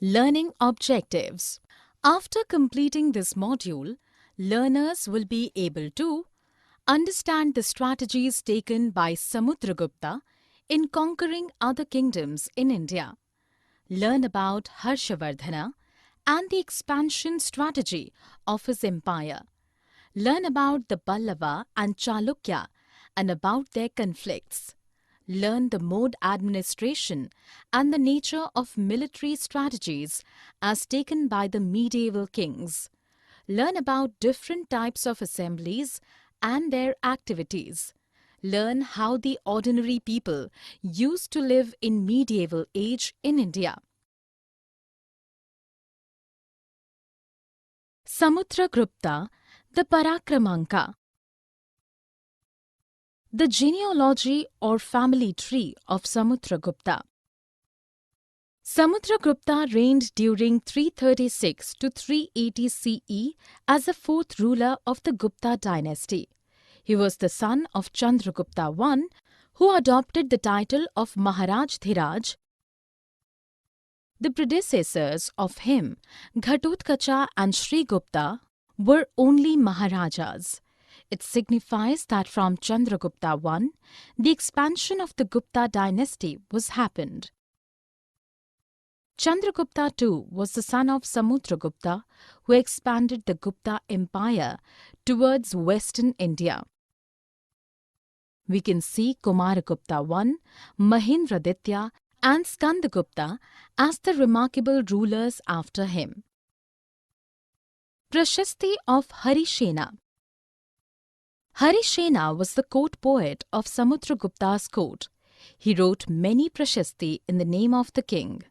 Learning objectives. After completing this module, learners will be able to understand the strategies taken by Samudragupta in conquering other kingdoms in India, learn about Harshavardhana and the expansion strategy of his empire, learn about the Pallava and Chalukya and about their conflicts, learn the mode administration and the nature of military strategies as taken by the medieval kings, learn about different types of assemblies and their activities, learn how the ordinary people used to live in medieval age in India. Samudragupta, the Parakramanka. The genealogy or family tree of Samudragupta. Samudragupta reigned during 336 to 380 CE as the fourth ruler of the Gupta dynasty. He was the son of Chandragupta I, who adopted the title of Maharaj Dhiraj. The predecessors of him, Ghatotkacha and Shrigupta, were only Maharajas. It signifies that from Chandragupta I, the expansion of the Gupta dynasty was happened. Chandragupta II was the son of Samudragupta, who expanded the Gupta empire towards western India. We can see Kumaragupta I, Mahindraditya and Skandagupta as the remarkable rulers after him. Prashasti of Harishena. Harishena was the court poet of Samudragupta's court. He wrote many prashasti in the name of the king.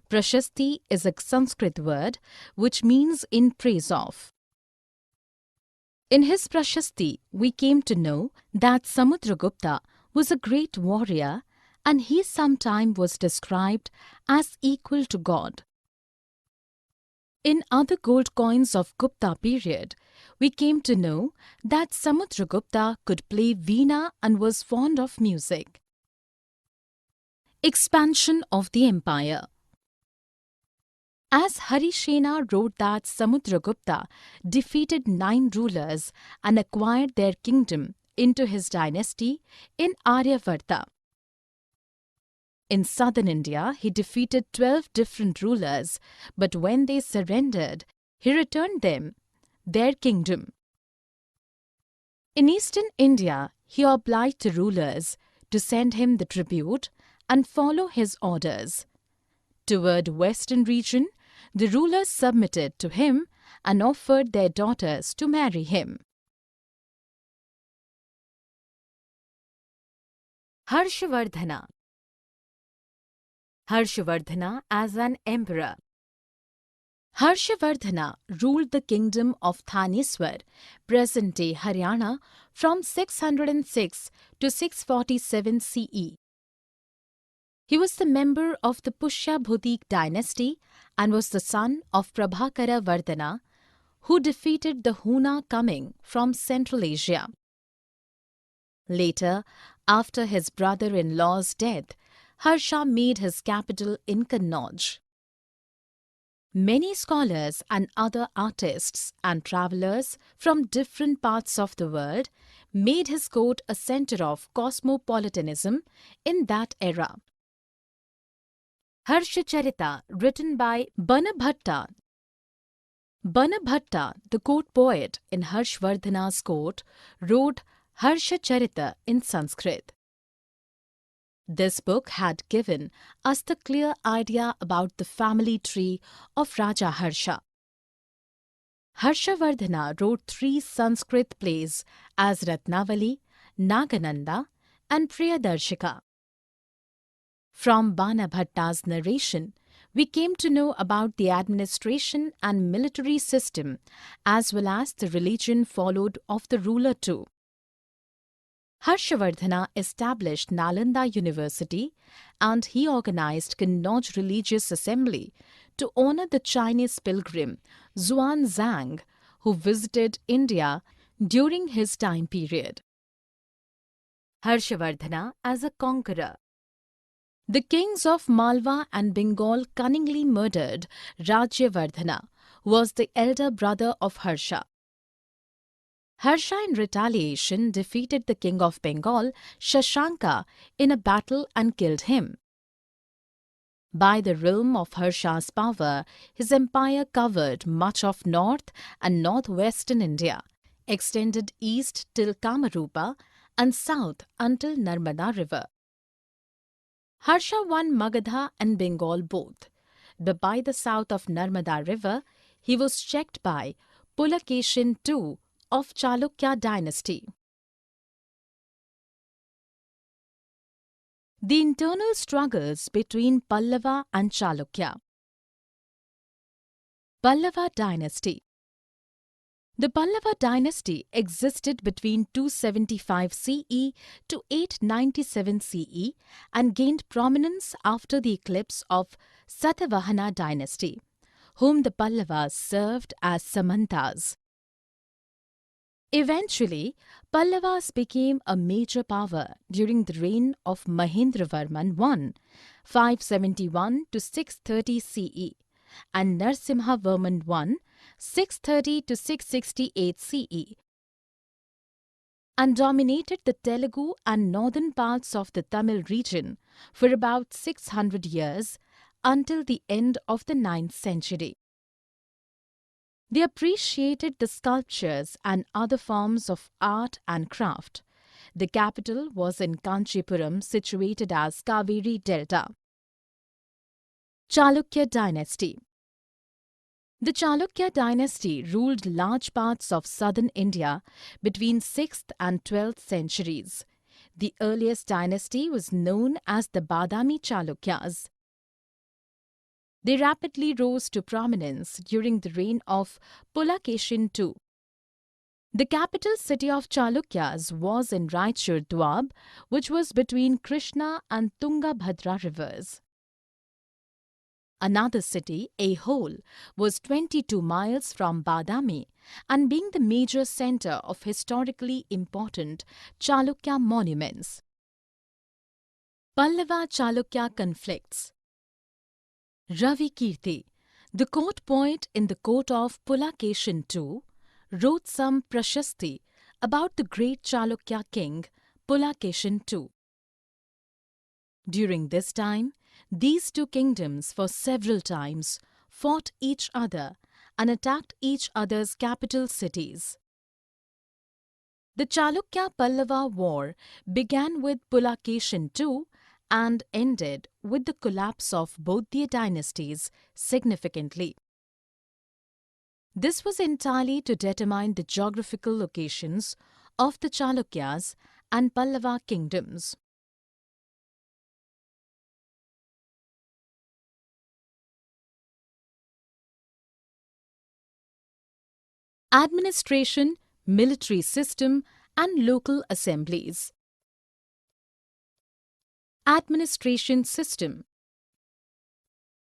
Prashasti is a Sanskrit word which means in praise of. In his Prashasti, we came to know that Samudragupta was a great warrior and he sometime was described as equal to God. In other gold coins of Gupta period, we came to know that Samudragupta could play veena and was fond of music. Expansion of the empire. As Harishena wrote that Samudragupta defeated 9 rulers and acquired their kingdom into his dynasty in Aryavarta. In southern India, he defeated 12 different rulers, but when they surrendered, he returned them their kingdom. In eastern India, he obliged the rulers to send him the tribute and follow his orders. Toward western region, the rulers submitted to him and offered their daughters to marry him. Harshavardhana. Harshavardhana as an emperor. Harshavardhana ruled the kingdom of Thaneswar, present-day Haryana, from 606 to 647 CE. He was the member of the Pushyabhutik dynasty and was the son of Prabhakara Vardhana, who defeated the Huna coming from Central Asia. Later, after his brother-in-law's death, Harsha made his capital in Kannauj. Many scholars and other artists and travellers from different parts of the world made his court a centre of cosmopolitanism in that era. Harshacharita, written by Banabhatta. Banabhatta, the court poet in Harshvardhana's court, wrote Harshacharita in Sanskrit. This book had given us the clear idea about the family tree of Raja Harsha. Harshavardhana wrote 3 Sanskrit plays as Ratnavali, Nagananda and Priyadarshika. From Banabhatta's narration, we came to know about the administration and military system as well as the religion followed of the ruler too. Harshavardhana established Nalanda University and he organized Kannauj Religious Assembly to honor the Chinese pilgrim Xuanzang who visited India during his time period. Harshavardhana as a conqueror. The kings of Malwa and Bengal cunningly murdered Rajyavardhana, who was the elder brother of Harsha. Harsha in retaliation defeated the king of Bengal, Shashanka, in a battle and killed him. By the realm of Harsha's power, his empire covered much of north and northwestern India, extended east till Kamarupa and south until Narmada river. Harsha won Magadha and Bengal both, but by the south of Narmada river, he was checked by Pulakeshin II of Chalukya dynasty. The internal struggles between Pallava and Chalukya. Pallava dynasty. The Pallava dynasty existed between 275 CE to 897 CE and gained prominence after the eclipse of Satavahana dynasty, whom the Pallavas served as Samantas. Eventually, Pallavas became a major power during the reign of Mahendravarman I, 571 to 630 CE, and Narsimhavarman I, 630 to 668 CE, and dominated the Telugu and northern parts of the Tamil region for about 600 years until the end of the 9th century. They appreciated the sculptures and other forms of art and craft. The capital was in Kanchipuram, situated as Kaveri Delta. Chalukya dynasty. The Chalukya dynasty ruled large parts of southern India between 6th and 12th centuries. The earliest dynasty was known as the Badami Chalukyas. They rapidly rose to prominence during the reign of Pulakeshin II. The capital city of Chalukyas was in Raichur Doab, which was between Krishna and Tungabhadra rivers. Another city, Aihole, was 22 miles from Badami and being the major centre of historically important Chalukya monuments. Pallava-Chalukya conflicts. Ravi Kirti, the court poet in the court of Pulakeshin II, wrote some prashasti about the great Chalukya king Pulakeshin II. During this time, these two kingdoms for several times fought each other and attacked each other's capital cities. The Chalukya-Pallava war began with Pulakeshin II and ended with the collapse of both their dynasties significantly. This was entirely to determine the geographical locations of the Chalukyas and Pallava kingdoms. Administration, military system, and local assemblies. Administration system.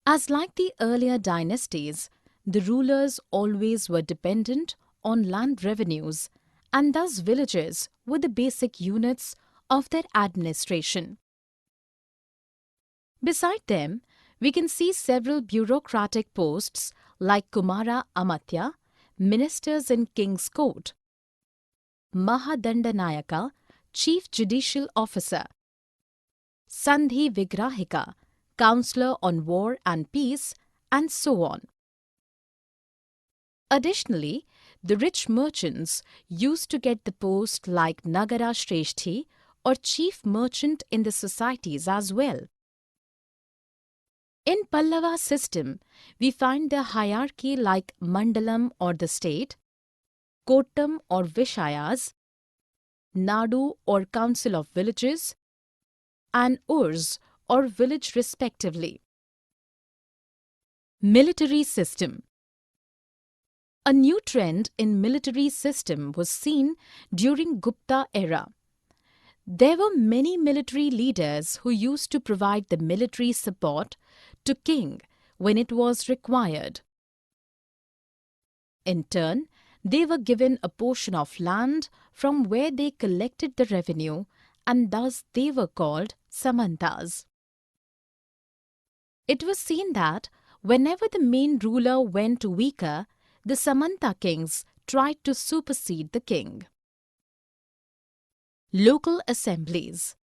As like the earlier dynasties, the rulers always were dependent on land revenues, and thus villages were the basic units of their administration. Beside them, we can see several bureaucratic posts like Kumara Amatya, ministers in King's Court, Mahadandanayaka, Chief Judicial Officer, Sandhi Vigrahika, Counselor on War and Peace, and so on. Additionally, the rich merchants used to get the post like Nagara Shreshthi or chief merchant in the societies as well. In Pallava system, we find the hierarchy like Mandalam or the state, Kottam or Vishayas, Nadu or council of villages, and Urs or village respectively. Military system. A new trend in military system was seen during Gupta era. There were many military leaders who used to provide the military support to king when it was required. In turn, they were given a portion of land from where they collected the revenue, and thus they were called Samantas. It was seen that whenever the main ruler went weaker, the Samanta kings tried to supersede the king. Local assemblies.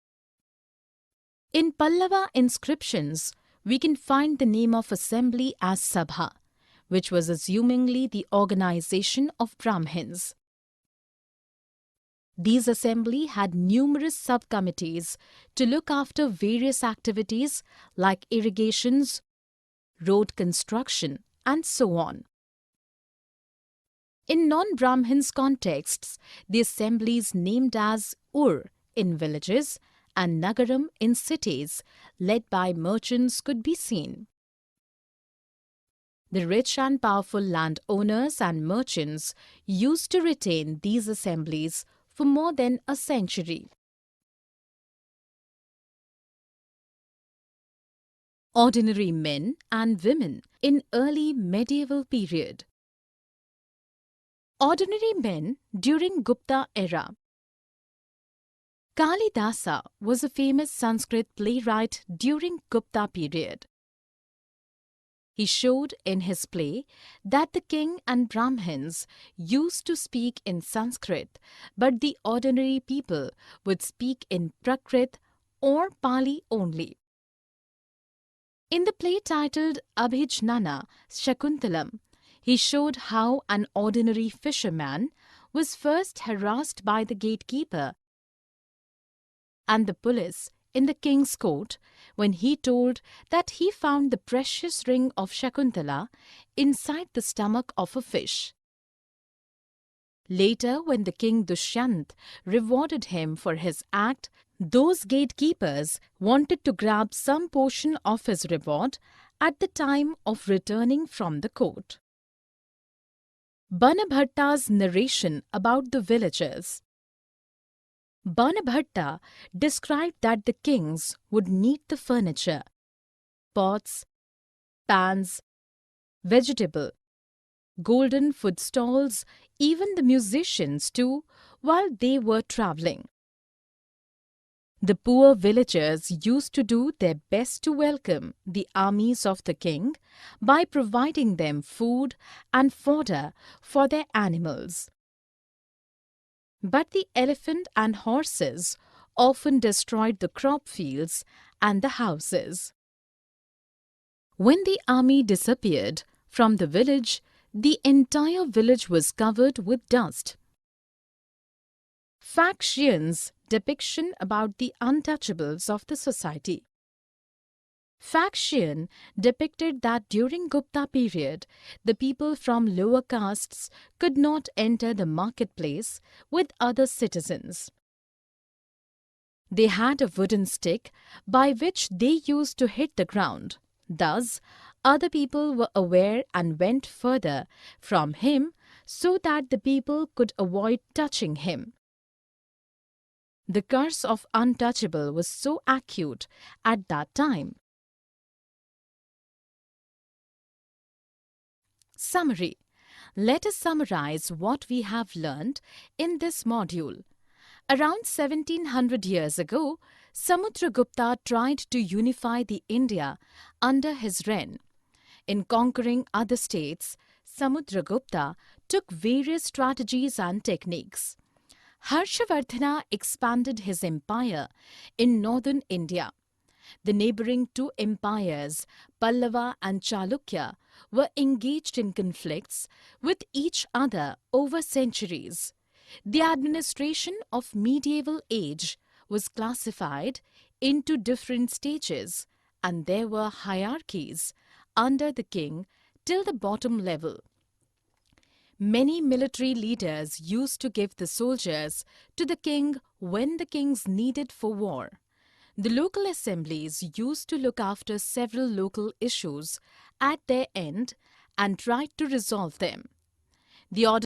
In Pallava inscriptions, we can find the name of assembly as Sabha, which was assumingly the organization of Brahmins. These assembly had numerous subcommittees to look after various activities like irrigations, road construction, and so on. In non-Brahmins contexts, the assemblies named as Ur in villages and Nagaram in cities led by merchants could be seen. The rich and powerful landowners and merchants used to retain these assemblies for more than a century. Ordinary men and women in early medieval period. Ordinary men during Gupta era. Kalidasa was a famous Sanskrit playwright during Gupta period. He showed in his play that the king and Brahmins used to speak in Sanskrit, but the ordinary people would speak in Prakrit or Pali only. In the play titled Abhijnana Shakuntalam, he showed how an ordinary fisherman was first harassed by the gatekeeper and the police in the king's court when he told that he found the precious ring of Shakuntala inside the stomach of a fish. Later, when the king Dushyant rewarded him for his act, those gatekeepers wanted to grab some portion of his reward at the time of returning from the court. Banabhatta's narration about the villagers. Banabhatta described that the kings would need the furniture, pots, pans, vegetable, golden food stalls, even the musicians too, while they were travelling. The poor villagers used to do their best to welcome the armies of the king by providing them food and fodder for their animals. But the elephant and horses often destroyed the crop fields and the houses. When the army disappeared from the village, the entire village was covered with dust. Faction's depiction about the untouchables of the society. Faction depicted that during Gupta period, the people from lower castes could not enter the marketplace with other citizens. They had a wooden stick by which they used to hit the ground. Thus, other people were aware and went further from him so that the people could avoid touching him. The curse of untouchable was so acute at that time. Summary. Let us summarize what we have learned in this module. Around 1700 years ago, Samudragupta tried to unify the India under his reign. In conquering other states, Samudragupta took various strategies and techniques. Harshavardhana expanded his empire in northern India. The neighboring two empires, Pallava and Chalukya, were engaged in conflicts with each other over centuries. The administration of medieval age was classified into different stages, and there were hierarchies under the king till the bottom level. Many military leaders used to give the soldiers to the king when the kings needed for war. The local assemblies used to look after several local issues at their end and tried to resolve them. The